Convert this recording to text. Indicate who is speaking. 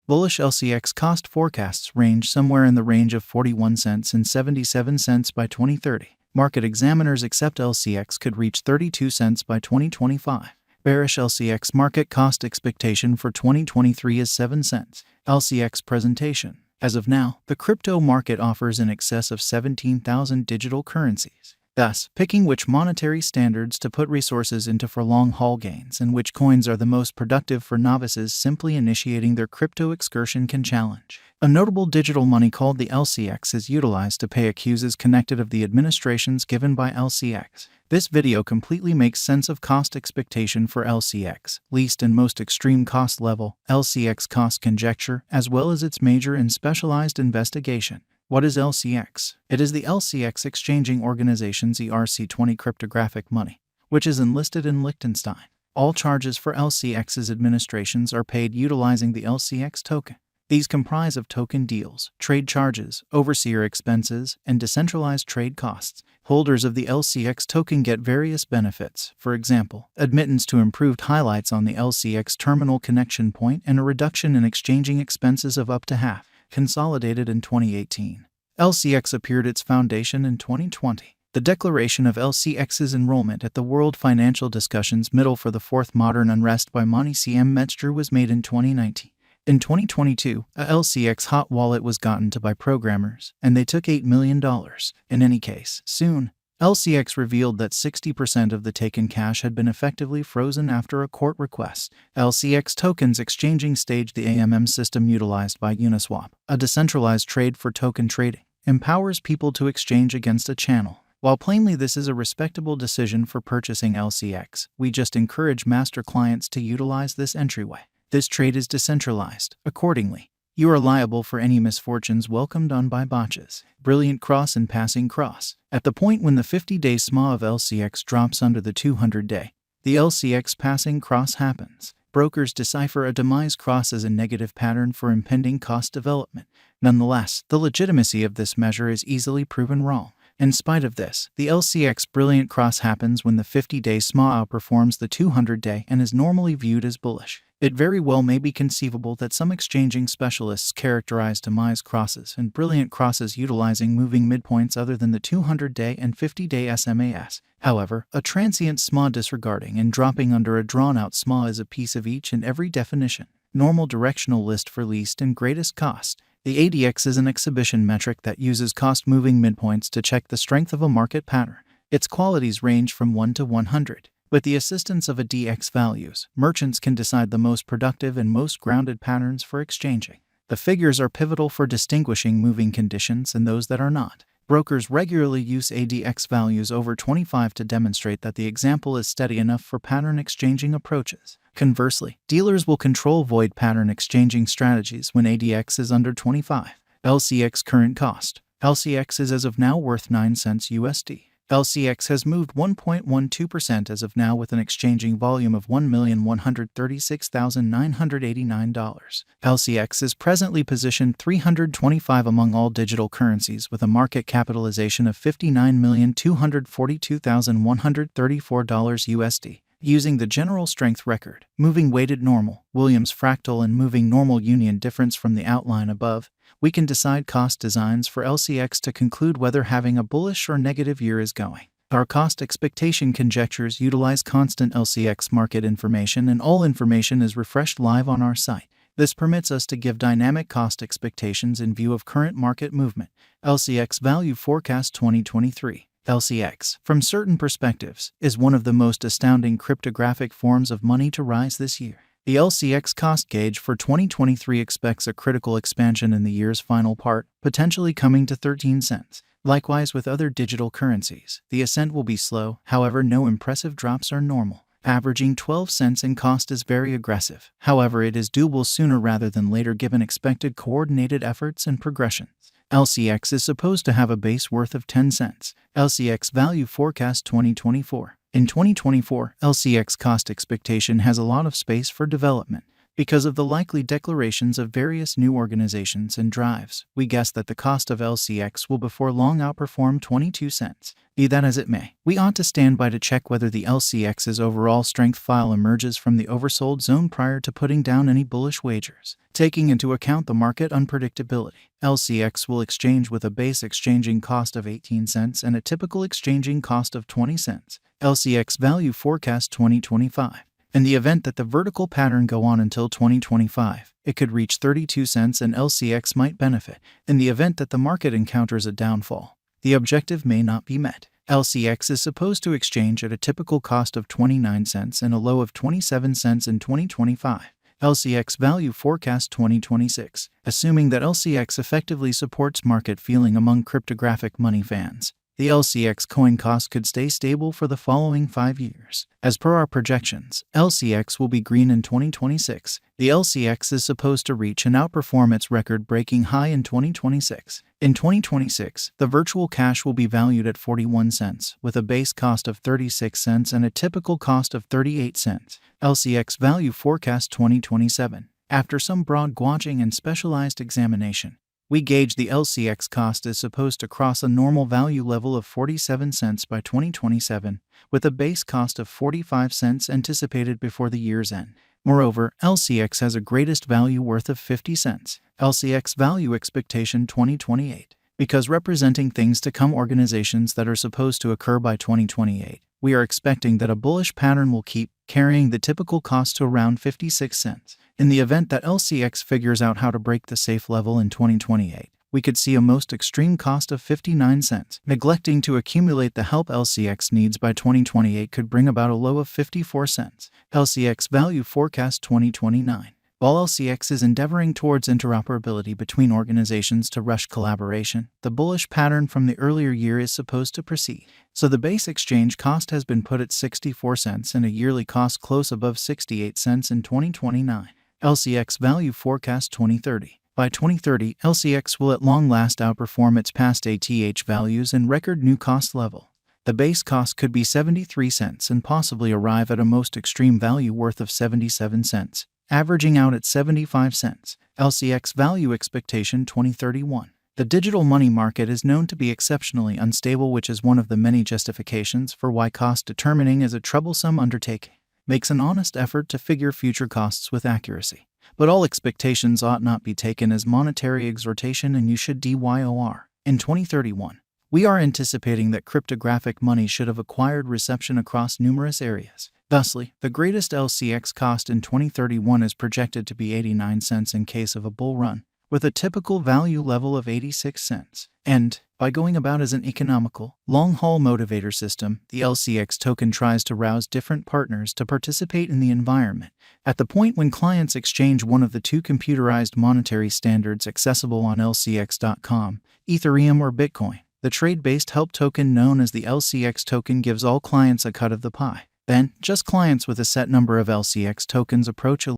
Speaker 1: Bullish LCX cost forecasts range somewhere in the range of 41 cents and 77 cents by 2030. Market examiners accept LCX could reach 32 cents by 2025. Bearish LCX market cost expectation for 2023 is 7 cents. LCX presentation. As of now, the crypto market offers in excess of 17,000 digital currencies. Thus, picking which monetary standards to put resources into for long-haul gains and which coins are the most productive for novices simply initiating their crypto excursion can challenge. A notable digital money called the LCX is utilized to pay accuses connected of the administrations given by LCX. This video completely makes sense of cost expectation for LCX, least and most extreme cost level, LCX cost conjecture, as well as its major and specialized investigation. What is LCX? It is the LCX exchanging organization's ERC20 cryptographic money, which is enlisted in Liechtenstein. All charges for LCX's administrations are paid utilizing the LCX token. These comprise of token deals, trade charges, overseer expenses, and decentralized trade costs. Holders of the LCX token get various benefits, for example, admittance to improved highlights on the LCX terminal connection point and a reduction in exchanging expenses of up to half. Consolidated in 2018. LCX appeared its foundation in 2020. The declaration of LCX's enrollment at the World Financial Discussions Middle for the Fourth Modern Unrest by Monty C.M. Metzger was made in 2019. In 2022, a LCX hot wallet was gotten to by programmers, and they took $8 million. In any case, soon, LCX revealed that 60% of the taken cash had been effectively frozen after a court request. LCX tokens exchanging staged the AMM system utilized by Uniswap, a decentralized trade for token trading, empowers people to exchange against a channel. While plainly this is a respectable decision for purchasing LCX, we just encourage master clients to utilize this entryway. This trade is decentralized. Accordingly, you are liable for any misfortunes welcomed on by botches. Brilliant cross and passing cross. At the point when the 50-day SMA of LCX drops under the 200-day, the LCX passing cross happens. Brokers decipher a demise cross as a negative pattern for impending cost development. Nonetheless, the legitimacy of this measure is easily proven wrong. In spite of this, the LCX brilliant cross happens when the 50-day SMA outperforms the 200-day and is normally viewed as bullish. It very well may be conceivable that some exchanging specialists characterize demise crosses and brilliant crosses utilizing moving midpoints other than the 200-day and 50-day SMAs. However, a transient SMA disregarding and dropping under a drawn-out SMA is a piece of each and every definition. Normal directional list for least and greatest cost. The ADX is an exhibition metric that uses cost-moving midpoints to check the strength of a market pattern. Its qualities range from 1 to 100. With the assistance of ADX values, merchants can decide the most productive and most grounded patterns for exchanging. The figures are pivotal for distinguishing moving conditions and those that are not. Brokers regularly use ADX values over 25 to demonstrate that the example is steady enough for pattern exchanging approaches. Conversely, dealers will control void pattern exchanging strategies when ADX is under 25. LCX current cost. LCX is as of now worth 9 cents USD. LCX has moved 1.12% as of now with an exchanging volume of $1,136,989. LCX is presently positioned 325 among all digital currencies with a market capitalization of $59,242,134 USD. Using the general strength record, moving weighted normal, Williams fractal and moving normal union difference from the outline above, we can decide cost designs for LCX to conclude whether having a bullish or negative year is going. Our cost expectation conjectures utilize constant LCX market information, and all information is refreshed live on our site. This permits us to give dynamic cost expectations in view of current market movement. LCX Value Forecast 2023. LCX, from certain perspectives, is one of the most astounding cryptographic forms of money to rise this year. The LCX cost gauge for 2023 expects a critical expansion in the year's final part, potentially coming to 13 cents. Likewise with other digital currencies, the ascent will be slow, however no impressive drops are normal. Averaging 12 cents in cost is very aggressive, however it is doable sooner rather than later given expected coordinated efforts and progressions. LCX is supposed to have a base worth of 10 cents. LCX Value Forecast 2024. In 2024, LCX cost expectation has a lot of space for development. Because of the likely declarations of various new organizations and drives, we guess that the cost of LCX will before long outperform 22 cents. Be that as it may, we ought to stand by to check whether the LCX's overall strength file emerges from the oversold zone prior to putting down any bullish wagers. Taking into account the market unpredictability, LCX will exchange with a base exchanging cost of 18 cents and a typical exchanging cost of 20 cents. LCX Value Forecast 2025. In the event that the vertical pattern go on until 2025, it could reach 32 cents and LCX might benefit. In the event that the market encounters a downfall, the objective may not be met. LCX is supposed to exchange at a typical cost of 29 cents and a low of 27 cents in 2025. LCX Value Forecast 2026. Assuming that LCX effectively supports market feeling among cryptographic money fans, the LCX coin cost could stay stable for the following 5 years. As per our projections, LCX will be green in 2026. The LCX is supposed to reach and outperform its record-breaking high in 2026. In 2026, the virtual cash will be valued at 41 cents, with a base cost of 36 cents and a typical cost of 38 cents. LCX Value Forecast 2027. After some broad gauging and specialized examination, we gauge the LCX cost is supposed to cross a normal value level of 47 cents by 2027, with a base cost of 45 cents anticipated before the year's end. Moreover, LCX has a greatest value worth of 50 cents. LCX Value Expectation 2028. Because representing things to come organizations that are supposed to occur by 2028, we are expecting that a bullish pattern will keep carrying the typical cost to around 56 cents. In the event that LCX figures out how to break the safe level in 2028, we could see a most extreme cost of 59 cents. Neglecting to accumulate the help LCX needs by 2028 could bring about a low of 54 cents. LCX Value Forecast 2029. While LCX is endeavoring towards interoperability between organizations to rush collaboration, the bullish pattern from the earlier year is supposed to proceed. So the base exchange cost has been put at 64 cents and a yearly cost close above 68 cents in 2029. LCX Value Forecast 2030. By 2030, LCX will at long last outperform its past ATH values and record new cost level. The base cost could be 73 cents and possibly arrive at a most extreme value worth of 77 cents, averaging out at 75 cents. LCX Value Expectation 2031. The digital money market is known to be exceptionally unstable, which is one of the many justifications for why cost determining is a troublesome undertaking. Makes an honest effort to figure future costs with accuracy. But all expectations ought not be taken as monetary exhortation, and you should DYOR. In 2031, we are anticipating that cryptographic money should have acquired reception across numerous areas. Thusly, the greatest LCX cost in 2031 is projected to be 89 cents in case of a bull run, with a typical value level of 86 cents. And, by going about as an economical, long-haul motivator system, the LCX token tries to rouse different partners to participate in the environment. At the point when clients exchange one of the two computerized monetary standards accessible on LCX.com, Ethereum or Bitcoin, the trade-based help token known as the LCX token gives all clients a cut of the pie. Then, just clients with a set number of LCX tokens approach a